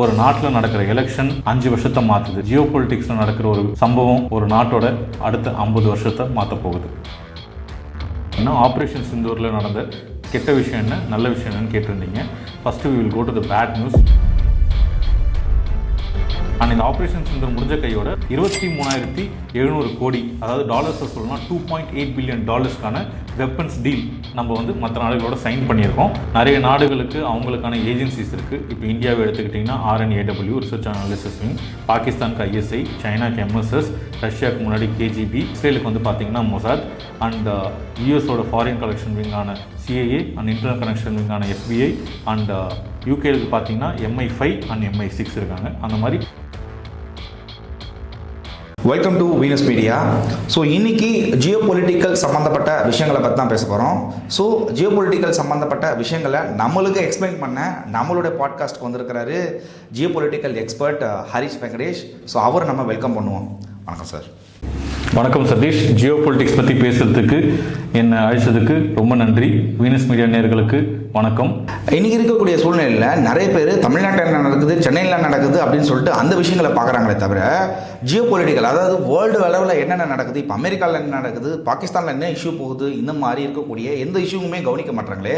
ஒரு நாட்டில் நடக்கிற எலெக்ஷன் 5 வருஷத்தை மாற்றுது. ஜியோ பொலிட்டிக்ஸில் நடக்கிற ஒரு சம்பவம் ஒரு நாட்டோட அடுத்த 50 வருஷத்தை மாற்ற போகுது. இன்னும் ஆப்ரேஷன் சிந்தூரில் நடந்த கெட்ட விஷயம் என்ன, நல்ல விஷயம் என்னன்னு கேட்டிருந்தீங்க. First we will go to the bad news. And இந்த ஆப்ரேஷன் சிந்தூர் முடிஞ்ச கையோட 23,700 கோடி, அதாவது டாலர்ஸை சொல்லலாம் $2.8 பில்லியன் வெப்பன்ஸ் டீல் நம்ம மற்ற நாடுகளோட சைன் பண்ணியிருக்கோம். நிறைய நாடுகளுக்கு அவங்களுக்கான ஏஜென்சிஸ் இருக்குது. இப்போ இந்தியாவை எடுத்துக்கிட்டிங்கன்னா RNAW ரிசர்ச் அனாலிசிஸ் விங், பாகிஸ்தானுக்கு ISI, சைனாக்கு MSS, ரஷ்யாவுக்கு முன்னாடி KGB, இஸ்ரேலுக்கு பார்த்தீங்கன்னா மொசாத், அண்ட் யூஎஸோட ஃபாரின் கலெக்ஷன் விங்கான CIA அண்ட் இன்டர்னல் கனெக்ஷன் விங்கான FBI, அண்ட் யூகேலுக்கு பார்த்தீங்கன்னா MI5 அண்ட் MI6 இருக்காங்க. அந்த மாதிரி welcome to Venus Media. So இன்னைக்கு ஜியோ பொலிட்டிக்கல் சம்மந்தப்பட்ட விஷயங்களை பற்றி தான் பேச போகிறோம். ஸோ ஜியோ பொலிட்டிக்கல் சம்மந்தப்பட்ட விஷயங்களை நம்மளுக்கு எக்ஸ்பிளைன் பண்ண நம்மளுடைய பாட்காஸ்ட்க்கு வந்திருக்கிறாரு geopolitical expert Harish Venkatesh. So அவர் நம்ம வெல்கம் பண்ணுவோம். வணக்கம் சார். வணக்கம் சதீஷ். ஜியோ பொலிட்டிக்ஸ் பற்றி பேசுகிறதுக்கு என்னை அழைச்சதுக்கு ரொம்ப நன்றி. வீனஸ் மீடியா நேயர்களுக்கு வணக்கம். இன்றைக்கி இருக்கக்கூடிய சூழ்நிலையில் நிறைய பேர் தமிழ்நாட்டில் என்ன நடக்குது, சென்னையில் நடக்குது அப்படின்னு சொல்லிட்டு அந்த விஷயங்களை பார்க்குறாங்களே தவிர ஜியோ பொலிட்டிக்கல், அதாவது வேர்ல்டு அளவில் என்னென்ன நடக்குது, இப்போ அமெரிக்காவில் என்ன நடக்குது, பாகிஸ்தானில் என்ன இஷ்யூ போகுது, இந்த மாதிரி இருக்கக்கூடிய எந்த இஷ்யூவுமே கவனிக்க மாட்டாங்களே.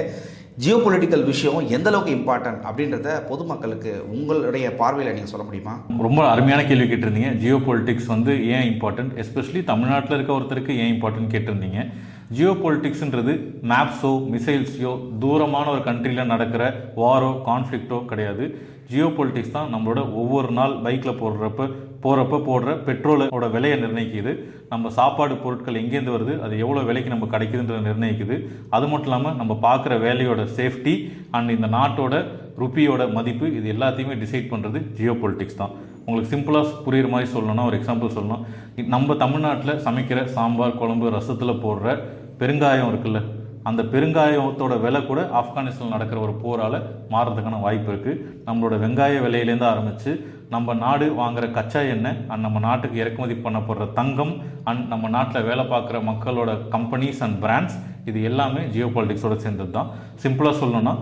ஜியோ பொலிட்டிக்கல் விஷயம் எந்த அளவுக்கு இம்பார்ட்டன்ட் அப்படின்றத பொதுமக்களுக்கு உங்களுடைய பார்வையில் நீங்கள் சொல்ல முடியுமா? ரொம்ப அருமையான கேள்வி கேட்டிருந்தீங்க. ஜியோ பொலிட்டிக்ஸ் ஏன் இம்பார்ட்டன்ட், எஸ்பெஷலி தமிழ்நாட்டில் இருக்க ஒருத்தருக்கு ஏன் இம்பார்ட்டன்ட் கேட்டிருந்தீங்க. ஜியோ பொலிட்டிக்ஸ்ன்றது மேப்ஸோ மிசைல்ஸோ தூரமான ஒரு கண்ட்ரியில் நடக்கிற வாரோ கான்ஃப்ளிக்டோ கிடையாது. ஜியோ பொலிட்டிக்ஸ் தான் நம்மளோட ஒவ்வொரு நாள் பைக்கில் போடுற பெட்ரோலோட விலையை நிர்ணயிக்குது. நம்ம சாப்பாடு பொருட்கள் எங்கேருந்து வருது, அது எவ்வளோ விலைக்கு நம்ம கிடைக்குதுன்றதை நிர்ணயிக்குது. அது மட்டும் இல்லாமல் நம்ம பார்க்குற வேலையோட சேஃப்டி அண்ட் இந்த நாட்டோட ருப்பியோட மதிப்பு, இது எல்லாத்தையுமே டிசைட் பண்ணுறது ஜியோ பொலிட்டிக்ஸ் தான். உங்களுக்கு சிம்பிளாக புரிகிற மாதிரி சொல்லணும்னா ஒரு எக்ஸாம்பிள் சொல்லணும். நம்ம தமிழ்நாட்டில் சமைக்கிற சாம்பார், குழம்பு, ரசத்தில் போடுற பெருங்காயம் இருக்குல்ல, அந்த பெருங்காயத்தோட விலை கூட ஆப்கானிஸ்தான் நடக்கிற ஒரு போரால் மாறுறதுக்கான வாய்ப்பு இருக்குது. நம்மளோட வெங்காய விலையிலேருந்து ஆரம்பித்து நம்ம நாடு வாங்குகிற கச்சா எண்ணெய் அண்ட் நம்ம நாட்டுக்கு இறக்குமதி பண்ணப்படுற தங்கம் அண்ட் நம்ம நாட்டில் வேலை பார்க்குற மக்களோட கம்பெனிஸ் அண்ட் பிராண்ட்ஸ், இது எல்லாமே ஜியோ பொலிட்டிக்ஸோட சேர்ந்தது தான். சிம்பிளாக சொல்லணும்னா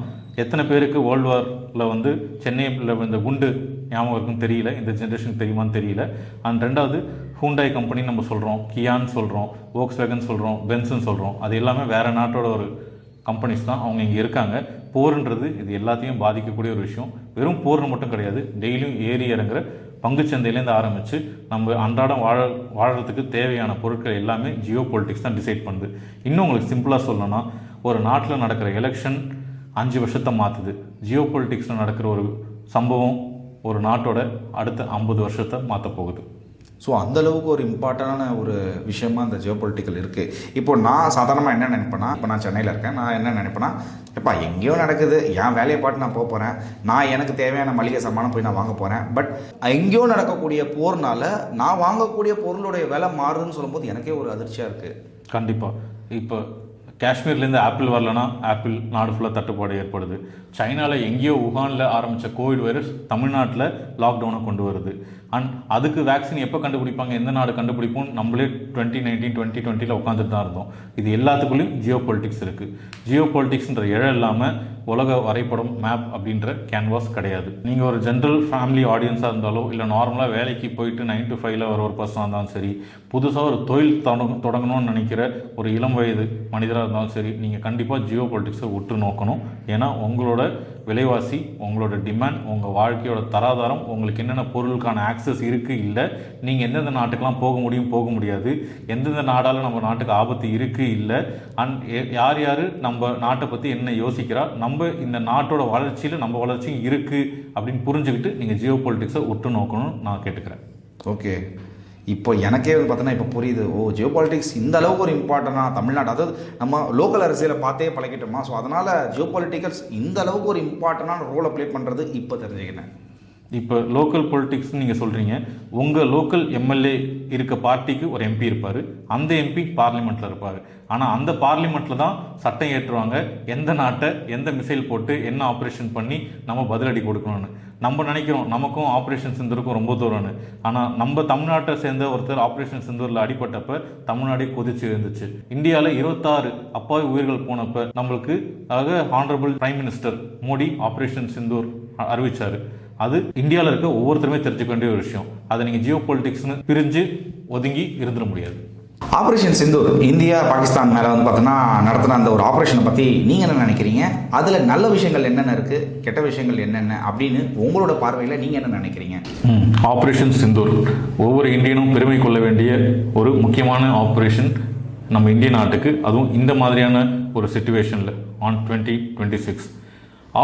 எத்தனை பேருக்கு வேர்ல்டு வாரில் சென்னையில் இந்த குண்டு ஞாபகம் இருக்குன்னு தெரியல, இந்த ஜென்ரேஷனுக்கு தெரியுமான்னு தெரியல. அண்ட் ரெண்டாவது ஹூண்டாய் கம்பெனி நம்ம சொல்கிறோம், கியான்னு சொல்கிறோம், வோக்ஸ்வேகன் சொல்கிறோம், பென்ஸ்ன்னு சொல்கிறோம். அது எல்லாமே வேறு நாட்டோட ஒரு கம்பெனிஸ் தான். அவங்க இங்கே இருக்காங்க. போர்ன்றது இது எல்லாத்தையும் பாதிக்கக்கூடிய ஒரு விஷயம். வெறும் போர்னு மட்டும் கிடையாது, டெய்லியும் ஏறி இறங்குற பங்குச்சந்தையிலேருந்து ஆரம்பித்து நம்ம அன்றாடம் வாழறதுக்கு தேவையான பொருட்கள் எல்லாமே ஜியோ பொலிட்டிக்ஸ் தான் டிசைட் பண்ணுது. இன்னும் உங்களுக்கு சிம்பிளாக சொல்லணும்னா, ஒரு நாட்டில் நடக்கிற எலெக்ஷன் 5 வருஷத்தை மாற்றுது. ஜியோ பொலிட்டிக்ஸில் நடக்கிற ஒரு சம்பவம் ஒரு நாட்டோட அடுத்த 50 வருஷத்தை மாற்ற போகுது. ஸோ அந்தளவுக்கு ஒரு இம்பார்ட்டண்டான ஒரு விஷயமா அந்த ஜியோ பொலிட்டிக்கல் இருக்குது. இப்போ நான் சாதாரணமாக என்ன நினைப்பேன்னா, இப்போ நான் சென்னையில் இருக்கேன், நான் என்ன நினைப்பேன்னா, எப்பா எங்கேயோ நடக்குது, என் வேலையை பாட்டு நான் போகிறேன், நான் எனக்கு தேவையான மளிகை சாமானம் போய் நான் வாங்க போகிறேன். பட் எங்கேயோ நடக்கக்கூடிய போர்னால நான் வாங்கக்கூடிய பொருளுடைய விலை மாறுதுன்னு சொல்லும்போது எனக்கே ஒரு அதிர்ச்சியாக இருக்குது. கண்டிப்பாக. இப்போ காஷ்மீர்லேருந்து ஆப்பிள் வரலன்னா ஆப்பிள் நாடு ஃபுல்லாக தட்டுப்பாடு ஏற்படுது. சைனாவில் எங்கேயோ உஹானில் ஆரம்பித்த கோவிட் வைரஸ் தமிழ்நாட்டில் லாக்டவுனை கொண்டு வருது. அண்ட் அதுக்கு வேக்சின் எப்போ கண்டுபிடிப்பாங்க, எந்த நாடு கண்டுபிடிப்போம், நம்மளே 2019 2020 உட்காந்துட்டு தான் இருந்தோம். இது எல்லாத்துக்குள்ளேயும் ஜியோ பொலிட்டிக்ஸ் இருக்குது. ஜியோ பொலிட்டிக்ஸ்ன்ற இழை இல்லாமல் உலக வரைபடம் மேப் அப்படின்ற கேன்வாஸ் கிடையாது. நீங்கள் ஒரு ஜென்ரல் ஃபேமிலி ஆடியன்ஸாக இருந்தாலோ, இல்லை நார்மலாக வேலைக்கு போயிட்டு 9 to 5 வர ஒரு பர்சனாக இருந்தாலும் சரி, புதுசாக ஒரு தொழில் தொடங்கணும்னு நினைக்கிற ஒரு இளம் வயது மனிதராக இருந்தாலும் சரி, நீங்கள் கண்டிப்பாக ஜியோ பொலிட்டிக்ஸை உற்று நோக்கணும். ஏன்னா உங்களோட விலைவாசி, உங்களோட டிமாண்ட், உங்கள் வாழ்க்கையோட தராதாரம், உங்களுக்கு என்னென்ன பொருளுக்கான ஆக்சஸ் இருக்குது, இல்லை நீங்கள் எந்தெந்த நாட்டுக்கெலாம் போக முடியாது, எந்தெந்த நாடால் நம்ம நாட்டுக்கு ஆபத்து இருக்குது இல்லை, அண்ட் யார் யார் நம்ம நாட்டை பற்றி என்ன யோசிக்கிறா, நம்ம இந்த நாட்டோட வளர்ச்சியில் நம்ம வளர்ச்சியும் இருக்குது அப்படின்னு புரிஞ்சுக்கிட்டு நீங்கள் ஜியோ பொலிட்டிக்ஸை உற்று நோக்கணும்னு நான் கேட்டுக்கிறேன். ஓகே, இப்போ எனக்கே பார்த்தோன்னா இப்போ புரியுது. ஜியோ பாலிட்டிக்ஸ் இந்த அளவுக்கு ஒரு இம்பார்ட்டண்டாக தமிழ்நாடு, அதாவது நம்ம லோக்கல் அரசியலை பார்த்தே பழகிட்டோமா. ஸோ அதனால் ஜியோ பாலிட்டிக்கல்ஸ் இந்த அளவுக்கு ஒரு இம்பார்ட்டண்டான ரோலை ப்ளே பண்ணுறது இப்போ தெரிஞ்சுக்கினேன். இப்போ லோக்கல் பொலிட்டிக்ஸ்னு நீங்கள் சொல்கிறீங்க. உங்கள் லோக்கல் எம்எல்ஏ இருக்க பார்ட்டிக்கு ஒரு எம்பி இருப்பார். அந்த எம்பி பார்லிமெண்ட்டில் இருப்பார். ஆனால் அந்த பார்லிமெண்ட்டில் தான் சட்டம் ஏற்றுவாங்க, எந்த நாட்டை எந்த மிசைல் போட்டு என்ன ஆப்ரேஷன் பண்ணி நம்ம பதிலடி கொடுக்கணும்னு. நம்ம நினைக்கிறோம் நமக்கும் ஆப்ரேஷன் சிந்தூருக்கும் ரொம்ப தூரம்னு. ஆனால் நம்ம தமிழ்நாட்டை சேர்ந்த ஒருத்தர் ஆப்ரேஷன் சிந்தூரில் அடிபட்டப்போ தமிழ்நாடே கொதிச்சு இருந்துச்சு. இந்தியாவில் 26 அப்பாவி உயிர்கள் போனப்போ நம்மளுக்கு honourable prime minister Modi operation Sindoor அறிவித்தார். அது இந்தியாவில் இருக்க ஒவ்வொருத்தருமே தெரிஞ்சுக்க வேண்டிய ஒரு விஷயம். அதை நீங்கள் ஜியோ பொலிட்டிக்ஸ்னு பிரிஞ்சு ஒதுங்கி இருந்துட முடியாது. ஆப்ரேஷன் சிந்தூர் இந்தியா பாகிஸ்தான் மேலே வந்து பார்த்தோன்னா நடத்தின அந்த ஒரு ஆப்ரேஷனை பற்றி நீங்கள் என்ன நினைக்கிறீங்க? அதில் நல்ல விஷயங்கள் என்னென்ன இருக்குது, கெட்ட விஷயங்கள் என்னென்ன அப்படின்னு உங்களோட பார்வையில் நீங்கள் என்ன நினைக்கிறீங்க? ஆப்ரேஷன் சிந்தூர் ஒவ்வொரு இந்தியனும் பெருமை கொள்ள வேண்டிய ஒரு முக்கியமான ஆப்ரேஷன் நம்ம இந்திய நாட்டுக்கு, அதுவும் இந்த மாதிரியான ஒரு சிச்சுவேஷனில் ஆன் 2026.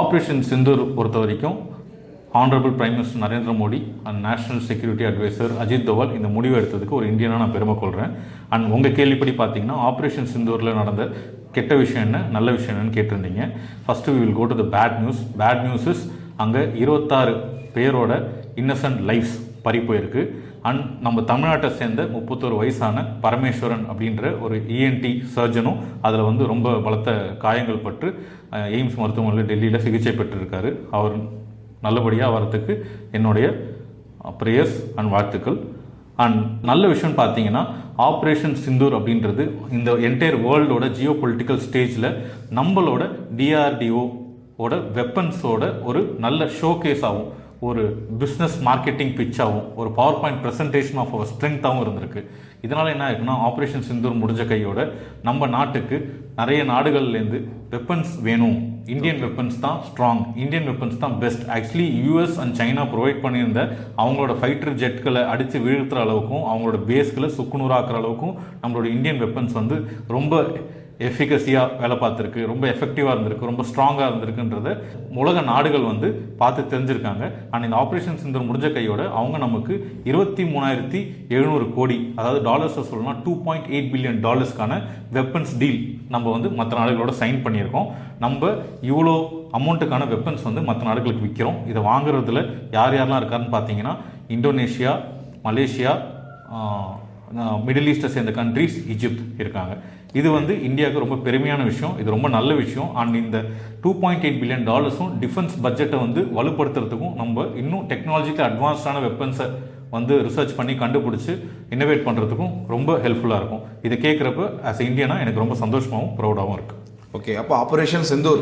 ஆப்ரேஷன் சிந்தூர் பொறுத்த வரைக்கும் honourable prime minister Narendra Modi and national security adviser Ajit Doval இந்த முடிவு எடுத்ததுக்கு ஒரு இந்தியனாக நான் பெருமை கொள்கிறேன். அண்ட் உங்கள் கேள்விப்படி பார்த்தீங்கன்னா ஆப்ரேஷன் சிந்தூரில் நடந்த கெட்ட விஷயம் என்ன, நல்ல விஷயம் என்னன்னு கேட்டிருந்தீங்க. First we will go to the bad news. Bad news is அங்கே 26 பேரோட இன்னசென்ட் லைஃப்ஸ் பறி போயிருக்கு. அண்ட் நம்ம தமிழ்நாட்டை சேர்ந்த 31 வயசான பரமேஸ்வரன் அப்படின்ற ஒரு இஎன்டி சர்ஜனும் அதில் வந்து ரொம்ப பலத்த காயங்கள் பட்டு எய்ம்ஸ் மருத்துவமனையில் டெல்லியில் சிகிச்சை பெற்றிருக்காரு. அவர் நல்லபடியாக வரத்துக்கு என்னுடைய ப்ரேயர்ஸ் அண்ட் வாழ்த்துக்கள். அண்ட் நல்ல விஷயம் பார்த்தீங்கன்னா ஆப்ரேஷன் சிந்தூர் அப்படின்றது இந்த என்டையர் வேர்ல்டோட ஜியோ பொலிட்டிக்கல் ஸ்டேஜில் நம்மளோட டிஆர்டிஓட வெப்பன்ஸோட ஒரு நல்ல ஷோகேஸ் ஆகும், ஒரு பிஸ்னஸ் மார்க்கெட்டிங் பிச்சாகவும், ஒரு PowerPoint presentation of our ஸ்ட்ரென்த்தாகவும் இருந்திருக்கு. இதனால் என்ன ஆயிருக்குன்னா ஆப்ரேஷன் சிந்தூர் முடிஞ்ச கையோட நம்ம நாட்டுக்கு நிறைய நாடுகள்லேருந்து வெப்பன்ஸ் வேணும், இந்தியன் வெப்பன்ஸ் தான் ஸ்ட்ராங், இந்தியன் வெப்பன்ஸ் தான் best. Actually US and China provide பண்ணியிருந்த அவங்களோட ஃபைட்டர் ஜெட்களை அடித்து வீழ்த்துற அளவுக்கும் அவங்களோட பேஸ்களை சுக்குநூறாக்குற அளவுக்கும் நம்மளோட இந்தியன் வெப்பன்ஸ் வந்து ரொம்ப எஃபிகசியாக வேலை பார்த்துருக்கு, ரொம்ப எஃபெக்டிவாக இருந்திருக்கு, ரொம்ப ஸ்ட்ராங்காக இருந்திருக்குன்றத உலக நாடுகள் வந்து பார்த்து தெரிஞ்சிருக்காங்க. அண்ட் இந்த ஆப்ரேஷன் சிந்தூர் முடிஞ்ச கையோட அவங்க நமக்கு 23,700 கோடி, அதாவது டாலர்ஸை சொல்லலாம் $2.8 பில்லியன் வெப்பன்ஸ் டீல் நம்ம வந்து மற்ற நாடுகளோட சைன் பண்ணியிருக்கோம். நம்ம இவ்வளோ அமௌண்ட்டுக்கான வெப்பன்ஸ் வந்து மற்ற நாடுகளுக்கு விற்கிறோம். இதை வாங்குறதுல யார் யாரெல்லாம் இருக்காருன்னு பார்த்தீங்கன்னா இந்தோனேஷியா, மலேசியா, மிடில் ஈஸ்ட்டை சேர்ந்த கண்ட்ரிஸ், ஈஜிப்ட் இருக்காங்க. இது வந்து இந்தியாவுக்கு ரொம்ப பெருமையான விஷயம், இது ரொம்ப நல்ல விஷயம். அண்ட் இந்த $2.8 பில்லியன் டிஃபென்ஸ் பட்ஜெட்டை வந்து வலுப்படுத்துறதுக்கும் நம்ம இன்னும் டெக்னாலஜிக்கல் அட்வான்ஸ்டான வெப்பன்ஸை வந்து ரிசர்ச் பண்ணி கண்டுபிடிச்சி இன்னோவேட் பண்ணுறதுக்கும் ரொம்ப ஹெல்ப்ஃபுல்லாக இருக்கும். இதை கேட்குறப்ப ஆஸ் எ இந்தியனா எனக்கு ரொம்ப சந்தோஷமாகவும் ப்ரௌடாகவும் இருக்குது. ஓகே, அப்போ ஆப்ரேஷன் சிந்தூர்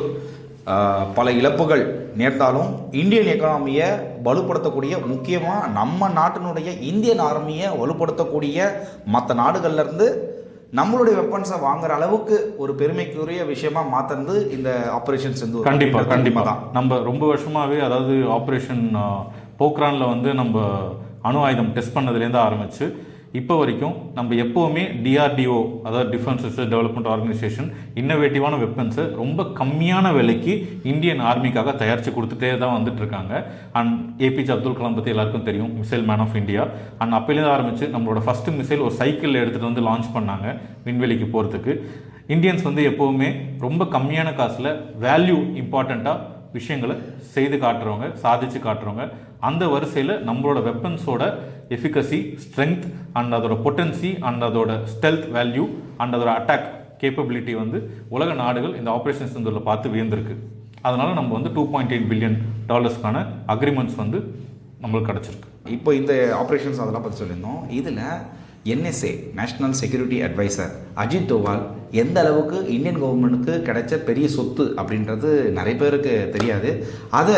பல இழப்புகள் நேர்ந்தாலும் இந்தியன் எக்கானமியை வலுப்படுத்தக்கூடிய, முக்கியமாக நம்ம நாட்டினுடைய இந்தியன் ஆர்மியை வலுப்படுத்தக்கூடிய மற்ற நாடுகள்லேருந்து நம்மளுடைய வெப்பன்ஸை வாங்குற அளவுக்கு ஒரு பெருமைக்குரிய விஷயமா மாற்றுறது இந்த ஆப்ரேஷன் சிந்தூர். கண்டிப்பாக தான். நம்ம ரொம்ப வருஷமாகவே, அதாவது ஆப்ரேஷன் போக்ரானில் வந்து நம்ம அணு ஆயுதம் டெஸ்ட் பண்ணதுலேருந்து ஆரம்பித்து இப்போ வரைக்கும் நம்ம எப்போவுமே டிஆர்டிஓ, அதாவது டிஃபென்ஸ் ரிசர்ச் டெவலப்மெண்ட் ஆர்கனைசேஷன், இன்னோவேட்டிவான வெப்பன்ஸை ரொம்ப கம்மியான விலைக்கு இந்தியன் ஆர்மிக்காக தயாரித்து கொடுத்துட்டே தான் வந்துட்டு இருக்காங்க. அண்ட் ஏபிஜே அப்துல் கலாம் பற்றி எல்லாருக்கும் தெரியும், missile man of India. And அப்போலேருந்து ஆரம்பித்து நம்மளோட ஃபஸ்ட்டு மிசைல் ஒரு சைக்கிளில் எடுத்துகிட்டு வந்து லான்ச் பண்ணாங்க விண்வெளிக்கு போகிறதுக்கு. இந்தியன்ஸ் வந்து எப்போவுமே ரொம்ப கம்மியான காசில் வேல்யூ இம்பார்ட்டண்ட்டாக விஷயங்களை செய்து காட்டுறவங்க, சாதிச்சு காட்டுறவங்க. அந்த வரிசையில் நம்மளோட வெப்பன்ஸோட எஃபிகசி, ஸ்ட்ரென்த் அண்ட் அதோட பொட்டன்சி அண்ட் அதோட ஸ்டெல்த் வேல்யூ அண்ட் அதோட அட்டாக் கேப்பபிலிட்டி வந்து உலக நாடுகள் இந்த ஆப்ரேஷன் சிந்தூரில் பார்த்து வியந்திருக்கு. அதனால் நம்ம வந்து $2.8 பில்லியன் அக்ரிமெண்ட்ஸ் வந்து நம்மளுக்கு கிடச்சிருக்கு. இப்போ இந்த ஆப்ரேஷன்ஸ் அதெல்லாம் பற்றி சொல்லியிருந்தோம். இதில் NSA, national security adviser Ajit Doval எந்த அளவுக்கு இந்தியன் கவர்மெண்ட்டுக்கு கிடைச்ச பெரிய சொத்து அப்படின்றது நிறைய பேருக்கு தெரியாது. அதை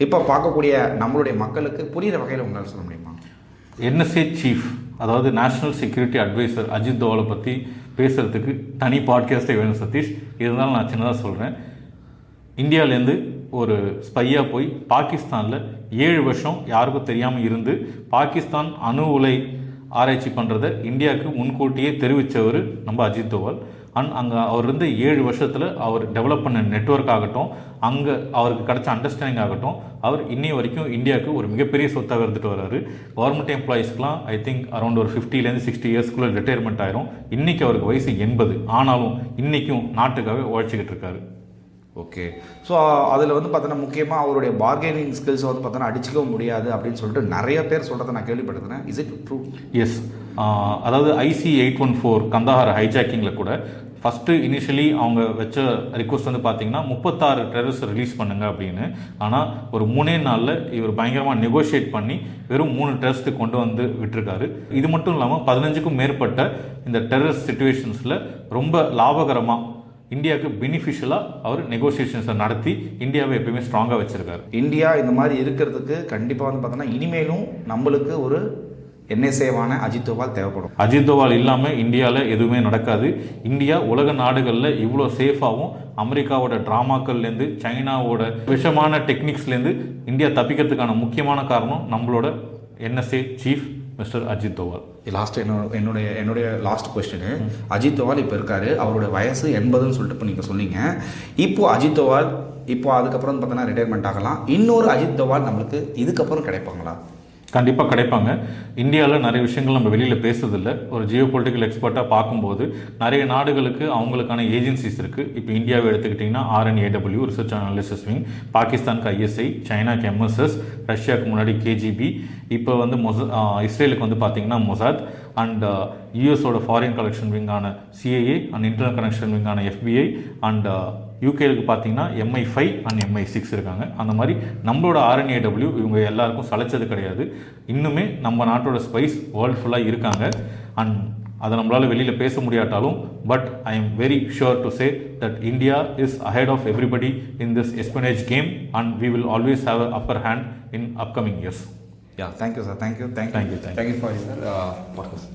இப்போ பார்க்கக்கூடிய நம்மளுடைய மக்களுக்கு புரிகிற வகையில் உங்களால் சொல்ல முடியுமா? NSA சீஃப், அதாவது நேஷ்னல் செக்யூரிட்டி அட்வைசர் அஜித் தோவாலை பற்றி பேசுகிறதுக்கு தனி பாட்காஸ்ட்டே வேணும் சதீஷ். இருந்தாலும் நான் சின்னதாக சொல்கிறேன். இந்தியாவிலேருந்து ஒரு ஸ்பையாக போய் பாகிஸ்தானில் 7 வருஷம் யாருக்கும் தெரியாமல் இருந்து பாகிஸ்தான் அணு உலை ஆராய்ச்சி பண்ணுறதை இந்தியாவுக்கு முன்கூட்டியே தெரிவித்தவர் நம்ம அஜித் தோவால். அங்கே அவர் இருந்து 7 வருஷத்தில் அவர் டெவலப் பண்ண நெட்வொர்க் ஆகட்டும், அங்கே அவருக்கு கிடைச்ச அண்டர்ஸ்டாண்டிங் ஆகட்டும், அவர் இன்னி வரைக்கும் இந்தியாவுக்கு ஒரு மிகப்பெரிய சொத்தாக இருந்துட்டு வர்றாரு. கவர்மெண்ட் எம்ப்ளாயீஸ்க்குலாம் ஐ திங்க் அரௌண்ட் ஒரு 50-60 இயர்ஸ்க்குள்ளே ரிட்டையர்மெண்ட் ஆயிரும். இன்றைக்கி அவருக்கு வயசு 80. ஆனாலும் இன்றைக்கும் நாட்டுக்காக உழைச்சிக்கிட்டு இருக்காரு. ஓகே, ஸோ அதில் வந்து பார்த்தோன்னா முக்கியமாக அவருடைய பார்கெனிங் ஸ்கில்ஸை வந்து பார்த்தோன்னா அடிச்சிக்கவும் முடியாது அப்படின்னு சொல்லிட்டு நிறைய பேர் சொல்கிறத நான் கேள்விப்பட்டிருந்தேன். Is it true? எஸ். அதாவது IC-814 கந்தாஹார் ஹைஜாக்கிங்கில் கூட ஃபஸ்ட்டு இனிஷியலி அவங்க வச்ச ரிக்வஸ்ட் வந்து பார்த்தீங்கன்னா 36 டெரரிஸ்ட் ரிலீஸ் பண்ணுங்க அப்படின்னு. ஆனால் ஒரு 3 நாளில் இவர் பயங்கரமாக நெகோஷியேட் பண்ணி வெறும் 3 டெரரிஸ்ட்டு கொண்டு வந்து விட்டுருக்காரு. இது மட்டும் இல்லாமல் 15க்கும் மேற்பட்ட இந்த டெரரிஸ்ட் சிச்சுவேஷன்ஸில் ரொம்ப லாபகரமாக இந்தியாவுக்கு பெனிஃபிஷியலாக அவர் நெகோசியேஷன்ஸை நடத்தி இந்தியாவை எப்பயுமே ஸ்ட்ராங்காக வச்சுருக்காரு. இந்தியா இந்த மாதிரி இருக்கிறதுக்கு கண்டிப்பாக வந்து பார்த்தோன்னா இனிமேலும் நம்மளுக்கு ஒரு என்எஸ்ஏவான அஜித் தோவால் தேவைப்படும். அஜித் தோவால் இல்லாமல் இந்தியாவில் எதுவுமே நடக்காது. இந்தியா உலக நாடுகளில் இவ்வளோ சேஃபாகவும் அமெரிக்காவோட ட்ராமாக்கள்லேருந்து சைனாவோட விஷமான டெக்னிக்ஸ்லேருந்து இந்தியா தப்பிக்கிறதுக்கான முக்கியமான காரணம் நம்மளோட NSA chief mister Ajit Doval. Last என்னுடைய லாஸ்ட் கொஸ்டின், அஜித் தோவால் இப்போ இருக்காரு, அவருடைய வயசு 80ன்னு சொல்லிட்டு இப்போ நீங்கள் சொன்னீங்க. இப்போது அஜித் தோவால் அதுக்கப்புறம் பார்த்தோன்னா ரிட்டையர்மெண்ட் ஆகலாம். இன்னொரு அஜித் தோவால் நம்மளுக்கு இதுக்கப்புறம் கிடைப்பாங்களா? கண்டிப்பாக கிடைப்பாங்க. இந்தியாவில் நிறைய விஷயங்கள் நம்ம வெளியில் பேசுறதில்ல. ஒரு ஜியோ பொலிட்டிக்கல் எக்ஸ்பர்ட்டாக பார்க்கும்போது நிறைய நாடுகளுக்கு அவங்களுக்கான ஏஜென்சிஸ் இருக்குது. இப்போ இந்தியாவை எடுத்துக்கிட்டிங்கன்னா RNAW ரிசர்ச் அனாலிசிஸ் விங், பாகிஸ்தானுக்கு ISI, சைனாக்கு MSS, ரஷ்யாவுக்கு முன்னாடி KGB, இப்போ வந்து இஸ்ரேலுக்கு வந்து பார்த்திங்கன்னா மொசாத், அண்ட் யூஎஸோட ஃபாரின் கலெக்ஷன் விங்கான CIA அண்ட் இன்டர்னல் கனெக்ஷன் விங்கான FBI, அண்ட் யூகேலுக்கு பார்த்தீங்கன்னா MI5 அண்ட் MI6 இருக்காங்க. அந்த மாதிரி நம்மளோட RNAW இவங்க எல்லாருக்கும் சளைச்சது கிடையாது. இன்னுமே நம்ம நாட்டோட ஸ்பைஸ் வேர்ல்டு ஃபுல்லாக இருக்காங்க. அண்ட் அதை நம்மளால் வெளியில் பேச முடியாட்டாலும் but I am very sure to say that India is ahead of everybody in this espionage game and we will always have a upper hand in upcoming years. Thank you sir. Thank you for your podcast.